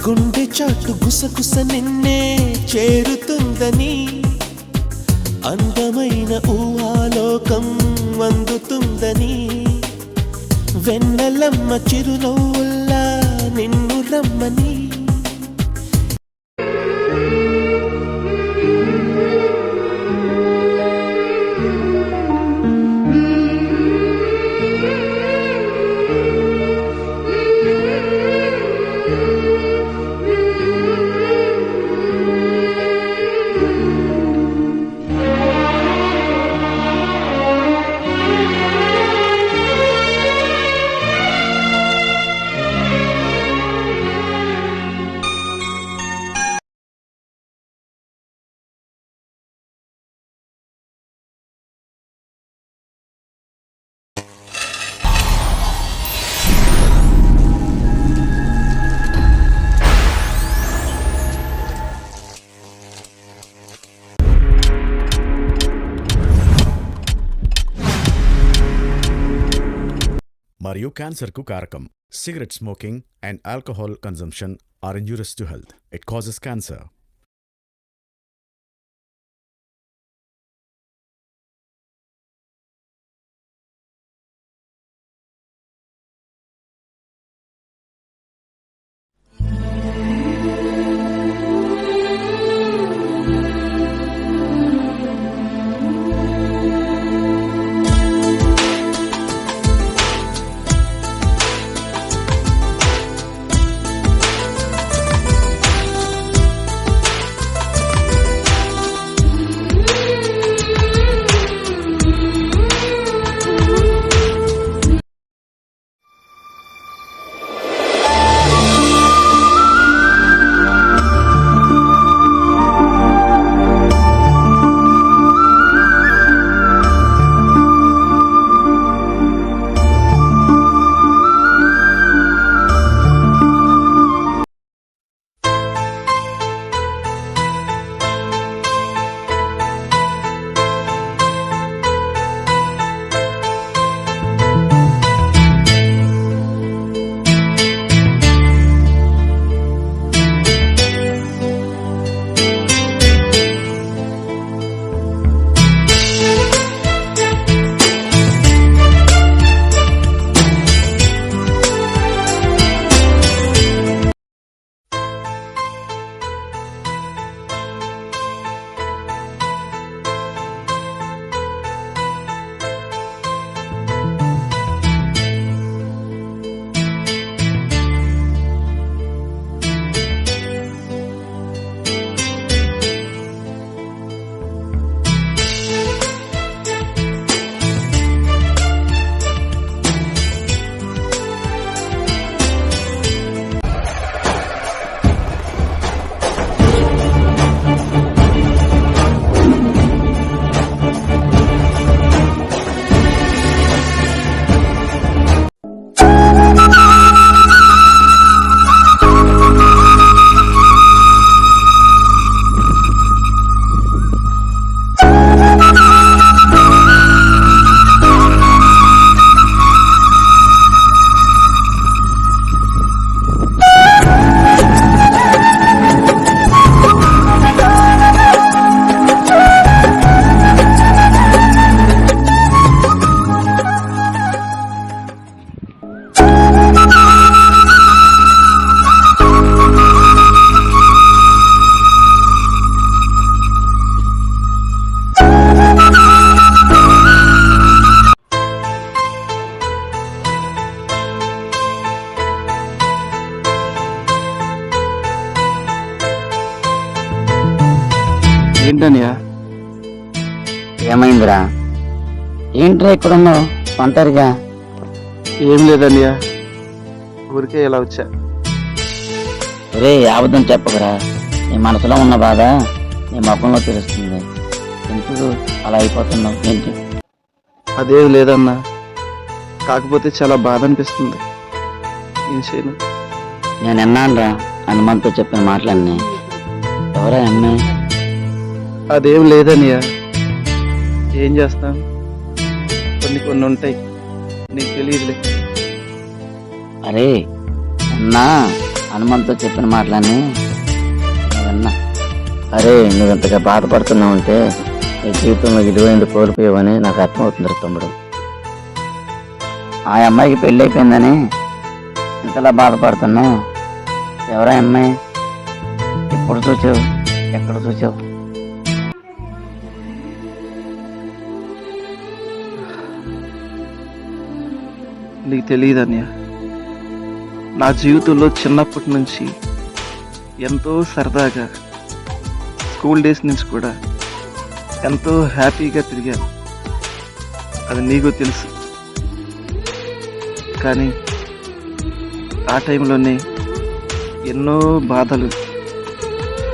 గుండె చాటు గుసగుస నిన్నే చేరుతుందని, అందమైన ఊహాలోకం అందుతుందని, వెన్నెలమ్మ చిరునవ్వుల్లా నిన్ను రమ్మని. మరియు క్యాన్సర్కు కారకం. Cigarette smoking and alcohol consumption are injurious to health. It causes cancer. ఏంటనియా? ఏమైందిరా? ఏంట్రా ఇక్కడ ఉన్నావు ఒంటరిగా? ఏం లేదనియా, ఊరికే ఇలా వచ్చా. రే అబద్ధం చెప్పకరా, నీ మనసులో ఉన్న బాధ నీ ముఖంలో తెలుస్తుంది. ఎందుకు అలా అయిపోతున్నావు ఏంటి? అదేం లేదన్నా, కాకపోతే చాలా బాధ అనిపిస్తుంది. ఏం చేయను? నేను విన్నానురా హనుమంతో చెప్పిన మాటలన్నీ. ఎవరా అమ్మాయి? అదేం లేదనియా, ఏం చేస్తాం, కొన్ని కొన్ని ఉంటాయి, నీకు తెలియదులే. అరే అన్నా, హనుమంతో చెప్పిన మాటలన్నీ నేను విన్నా. అరే నువ్వు ఇంతగా బాధపడుతున్నావు అంటే నీ జీవితంలో విలువైంది కోల్పోయావని నాకు అర్థమవుతుంది తమ్ముడు. ఆ అమ్మాయికి పెళ్ళి అయిపోయిందని ఇంతలా బాధపడుతున్నావు. ఎవరా అమ్మాయి? ఎప్పుడు చూసావు? ఎక్కడ చూసావు? నీకు తెలియదు అన్నయ్య, నా జీవితంలో చిన్నప్పటి నుంచి ఎంతో సరదాగా స్కూల్ డేస్ నుంచి కూడా ఎంతో హ్యాపీగా తిరిగాను. అది నీకు తెలుసు. కానీ ఆ టైంలోనే ఎన్నో బాధలు,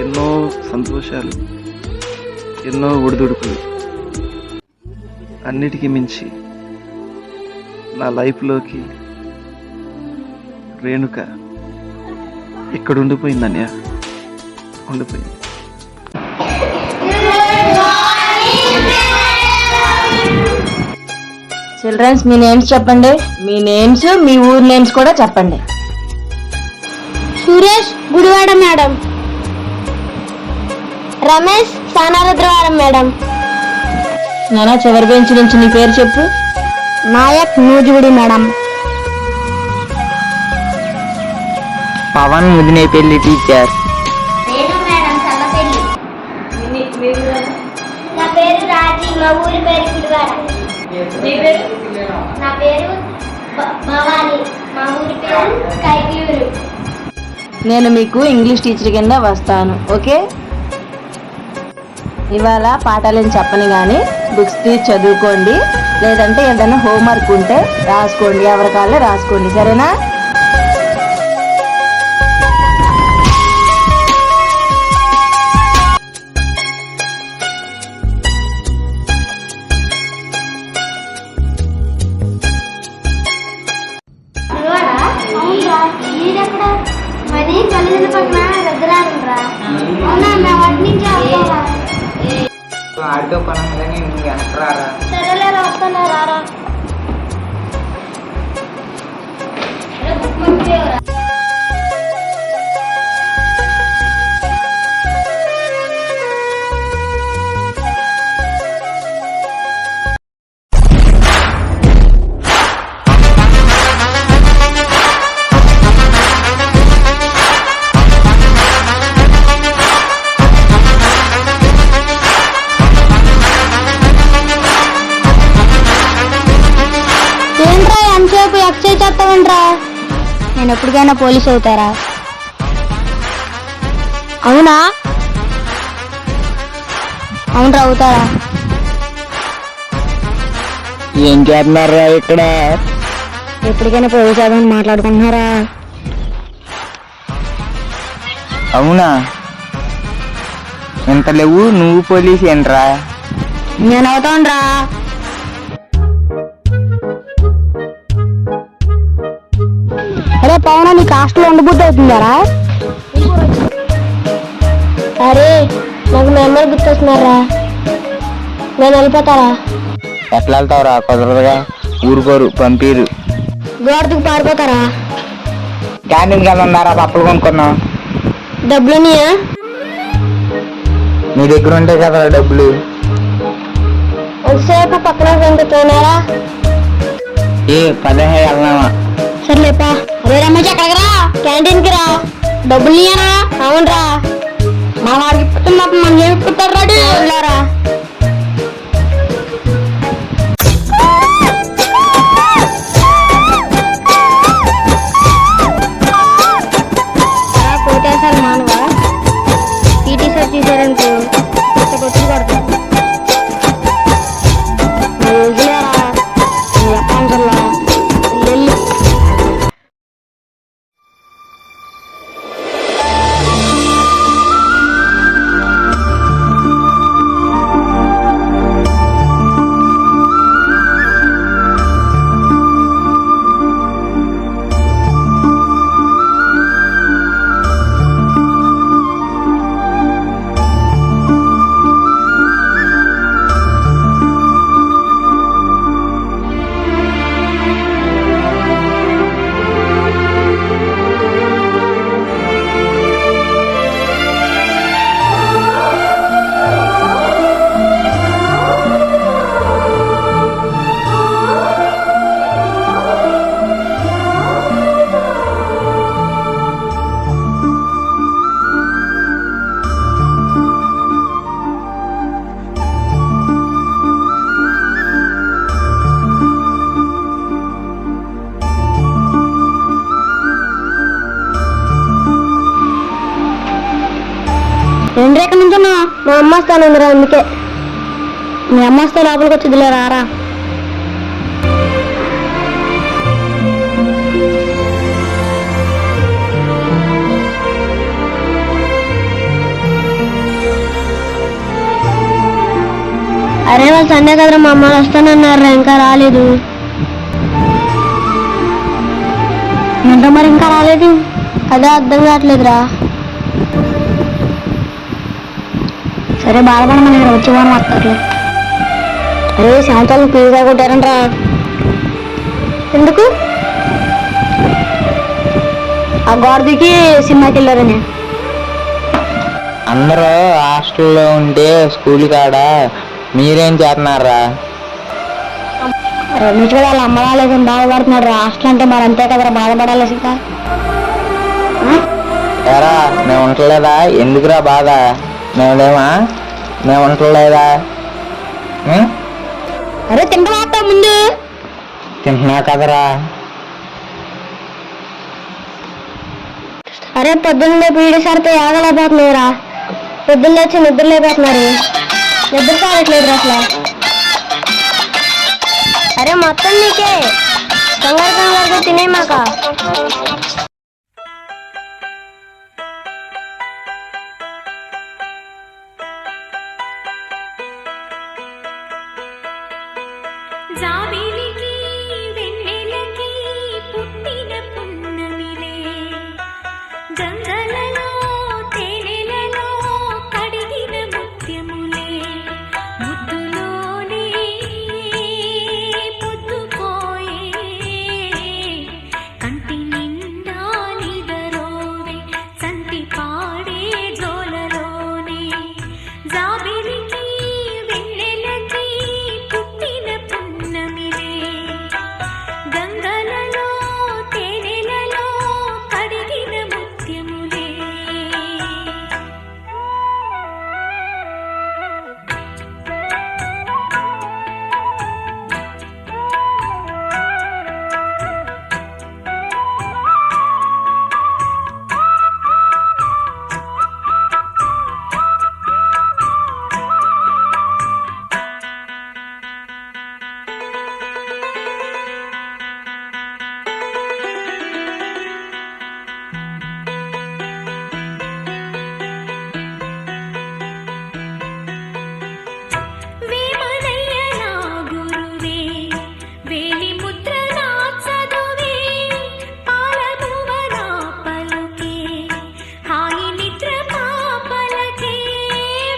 ఎన్నో సంతోషాలు, ఎన్నో ఒడిదుడుకులు, అన్నిటికీ మించి నా లైఫ్లోకి రేణుక ఇక్కడ ఉండిపోయింది అన్నయ్య, ఉండిపోయింది. చిల్డ్రన్స్ మీ నేమ్స్ చెప్పండి. మీ నేమ్స్, మీ ఊరు నేమ్స్ కూడా చెప్పండి. సురేష్ గుడివాడ మేడం. రమేష్ సానారుద్రవారం మేడం. నానా చివరి బెంచ్ నుంచి నీ పేరు చెప్పు. నాయక్ నూజిగుడి మేడం. పవన్ ముదినేపల్లి టీచర్. నా పేరు రాజీ, మా ఊరి పేరు గుడివాడ. నా పేరు భవాని, మా ఊరి పేరు కైకూరు. నేను మీకు ఇంగ్లీష్ టీచర్ కింద వస్తాను. ఓకే, ఇవాళ పాఠాలను చెప్పని కానీ బుక్స్ తీసి చదువుకోండి. లేదంటే ఏదైనా హోంవర్క్ ఉంటే రాసుకోండి, ఎవరి కాళ్ళే రాసుకోండి. సరేనా? మరి కలిగిన పక్కన దగ్గర వాటి నుంచి ఆడితో పనంగానే నువ్వు వెనకరారా. సరేలేరా, వస్తాను రారా. ఏంట్రా ఎంతసేపు ఎక్సైజ్ చేస్తావంట్రా? నేను ఎప్పటికైనా పోలీస్ అవుతారా? అవునా? అవునరా, అవుతారా? ఏం చేస్తున్నారా ఇక్కడ? ఎప్పటికైనా పోలీస్ అవుతామని మాట్లాడుకుంటున్నారా? అవునా, ఎంత లేవు నువ్వు పోలీస్ ఏంట్రా? నేను అవుతానురా. అరే పవన, నీకు హాస్టల్లో ఉండబుద్ధి అవుతుందారా? అరే నాకు మెంబర్ గుర్తొస్తున్నారా, నేను వెళ్ళిపోతారా? ఎట్లా వెళ్తావురా? కుదరదుగా, ఊరుకోరు, పంపిరు. గోడకు పారిపోతారా? క్యాంటీన్కి వెళ్తున్నారా? పప్పులు కొనుక్కున్నాం. డబ్బులు నీయా? నీ దగ్గర ఉంటాయి కదా డబ్బులు. ఎంతసేపు పక్కన తిన్నారా? ఏ 15 వెళ్దామా? సర్లేపా. అరే రమేష్, ఎక్కడికి రా? క్యాంటీన్కి రా. డబ్బులు నీయరా? అవునరా. మా వాడికి ఇప్పుతున్నప్పుడు మనం ఏమి ఇప్పుతారు రాడు? అవునరా. కోటేశాలు మానవా, టీటీ సార్ తీసారనుకో కొట్టుకు కొడతాం. వెళ్ళి ఏంటి ఎక్కడి నుంచి మా అమ్మ వస్తానుందిరా, అందుకే. మీ అమ్మ వస్తే లోపలికి వచ్చిందిలే, రారా. అరే వాళ్ళు సండే కదరా, మా అమ్మ వస్తానన్నారా, ఇంకా రాలేదు. ఏంటో మరి ఇంకా రాలేదు, అదే అర్థం కావట్లేదురా. సరే బాధపడమని ఇక్కడ వచ్చి వారం వస్తారు. అరే సాయంత్రం పిజ్జా కొట్టారంట్రా. ఎందుకు? ఆ గోడదికి సినిమాకి వెళ్ళారని. అందరూ హాస్టల్లో ఉంటే స్కూల్ కాడ మీరేం చేస్తున్నారా? రమేష్ కూడా వాళ్ళ అమ్మ రాలేదని బాధపడుతున్నాడు రా. హాస్టల్ అంటే మరి అంతే కదరా, బాధపడాలి ఇంకా. ఎరా మేము ఉండలేదా? ఎందుకురా బాధ? మేము ఉండలేదా? అరే తింటా ముందు. తింటున్నా కదరా. అరే పొద్దున్నే పీడి సరితో ఆగలేకపోతున్నారా. పొద్దున్న వచ్చి నిద్ర లేకపోతున్నారు, నిద్ర సాగట్లేదు అసలు. అరే మొత్తం నీకే, కంగారు తినే మాక. జాబిలికి వెన్నెలకి పుట్టిన పున్నమిలే, గంగలలో తేనెలలో కడిగిన ముత్యములే, ముద్దులోనే పొద్దుపోయే, కంటి నిండా నిదరోవే, సంటి పాడే జోలలోనే. జాబిలికి వెన్నెలకి పుట్టిన పున్నమిలే, గంగలలో తేనెలలో కడిగిన ముత్యములే. వేమనయ్య నా గురువే, వేలి ముద్ర నా చదువే, పాలబువ్వ నా పలుకే, హాయి నిద్ర పాపలకే.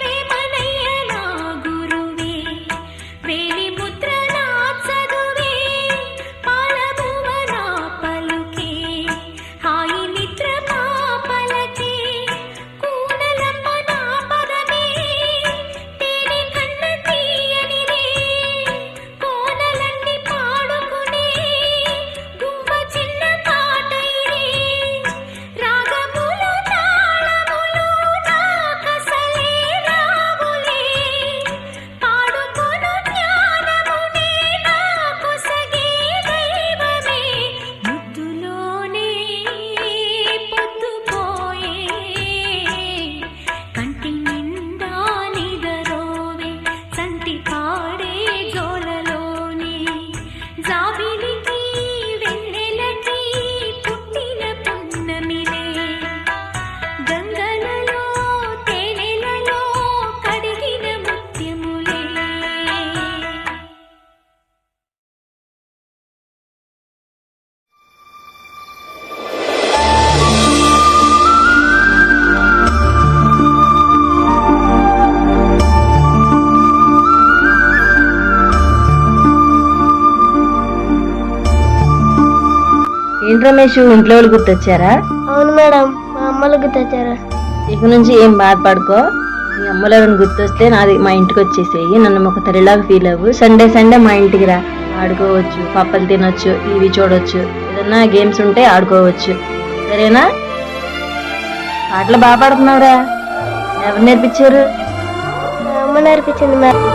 వేమనయ్య నా గురువే, వేలి ముద్ర నా చదువే, పాలబువ్వ నా పలుకే, హాయి నిద్ర పాపలకే. కూనలమ్మ నా పదమే, తేనె కన్న తీయనిదే, కోనలన్నీ పాడుకునే గువ్వ చిన్న పాట ఇది. రాగములు తాళములు నాకసలే రావులే, పాడుకొను జ్ఞానమునే నాకొసగే దైవమే. ముద్దులోనే పొద్దుపోయే, కంటి నిండా నిదరోవే, సంటి పాడే జోలలోనే. జాబిలికి వెన్నెలకి పుట్టిన పున్నమిలే, గంగలలో తేనెలలో కడిగిన ముత్యములే. ఏంటి రమేష్, ఇంట్లో వాళ్ళు గుర్తొచ్చారా? అవును మేడం, మా అమ్మలు గుర్తొచ్చారు. ఇక నుంచి ఏం బాధపడుకో. మీ అమ్మలు ఎవరైనా గుర్తొస్తే మా ఇంటికి వచ్చేసేయి, నన్ను ఒక తల్లిలాగా ఫీల్ అవ్వు. సండే మా ఇంటికి రా, ఆడుకోవచ్చు, పప్పలు తినొచ్చు, టీవీ చూడొచ్చు, ఏదన్నా గేమ్స్ ఉంటే ఆడుకోవచ్చు. సరేనా? పాటలు బాగా పాడుతున్నావురా, ఎవరు నేర్పించారు? మా అమ్మ నేర్పించింది మేడం.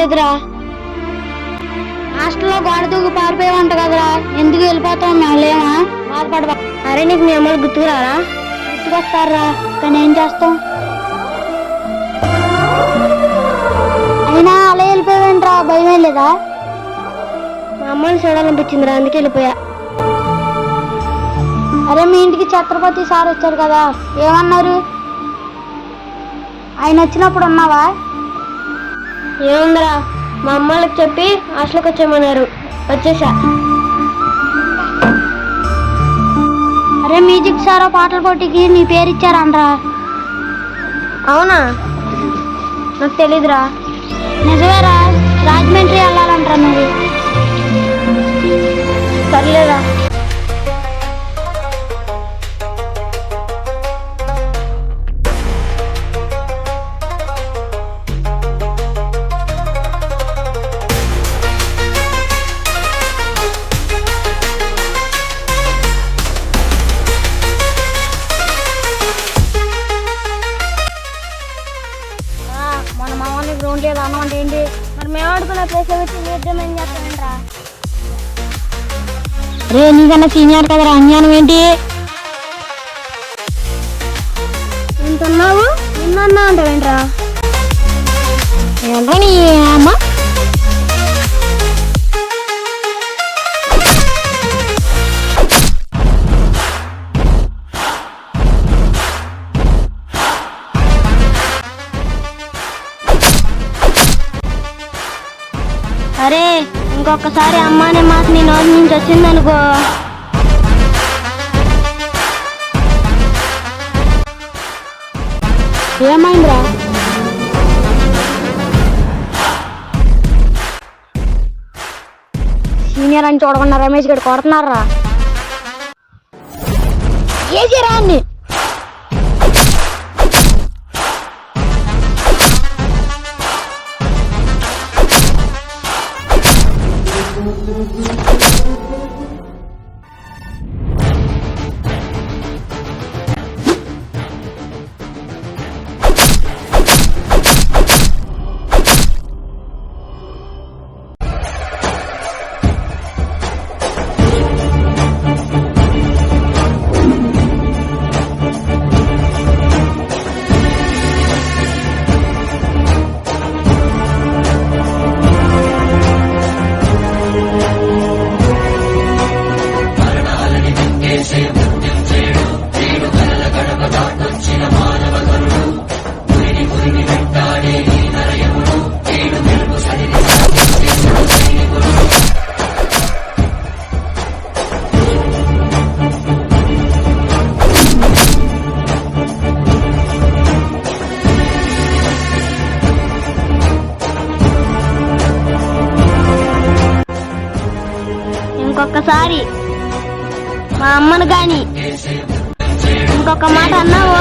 లేదురా. హాస్టల్లో గోడ దూకి పారిపోయావంట కదరా, ఎందుకు వెళ్ళిపోతావు? మేము లేమా? బాధపడవా. అరే నీకు మీ అమ్మలు గుర్తుకురారా? గుర్తుకొస్తారా, కానీ ఏం చేస్తాం? అయినా అలా వెళ్ళిపోయావంటరా, భయం లేదా? మా అమ్మని చూడాలనిపించిందిరా, అందుకే వెళ్ళిపోయా. అరే మీ ఇంటికి ఛత్రపతి సార్ వచ్చారు కదా, ఏమన్నారు? ఆయన వచ్చినప్పుడు ఉన్నావా? ఏముందిరా, మా అమ్మలకు చెప్పి హాస్టల్కి వచ్చామన్నారు, వచ్చేసా. అరే మ్యూజిక్ సార్ పాటల పోటీకి నీ పేరు ఇచ్చారనరా? అవునా, నాకు తెలీదురా. నిజమేరా, రాజమండ్రి వెళ్ళాలంటారా మరి? సర్లేదా. మన మామూలు గ్రౌండ్ లేదు అన్నం అంటే ఏంటి? మరి మేము ఆడుకున్న ప్లేస్ వచ్చి యుద్ధం ఏం చేస్తామంటరా? రే నీకన్నా సీనియర్ కదరా, అజ్ఞానం ఏంటి? ఎంతున్నావు? నిన్న అంటావేంట్రా? ఏంట్రా నీ అమ్మ? అరే ఇంకొకసారి అమ్మ అనే మాట నీ నోటి నుంచి వచ్చిందనుకో, ఏమైందిరా? సీనియర్ అని చూడకుండా రమేష్ గడు కొడుతున్నారా? ఏసిరా అన్ని. ఇంకొకసారి మా అమ్మను గాని ఇంకొక మాట అన్నావో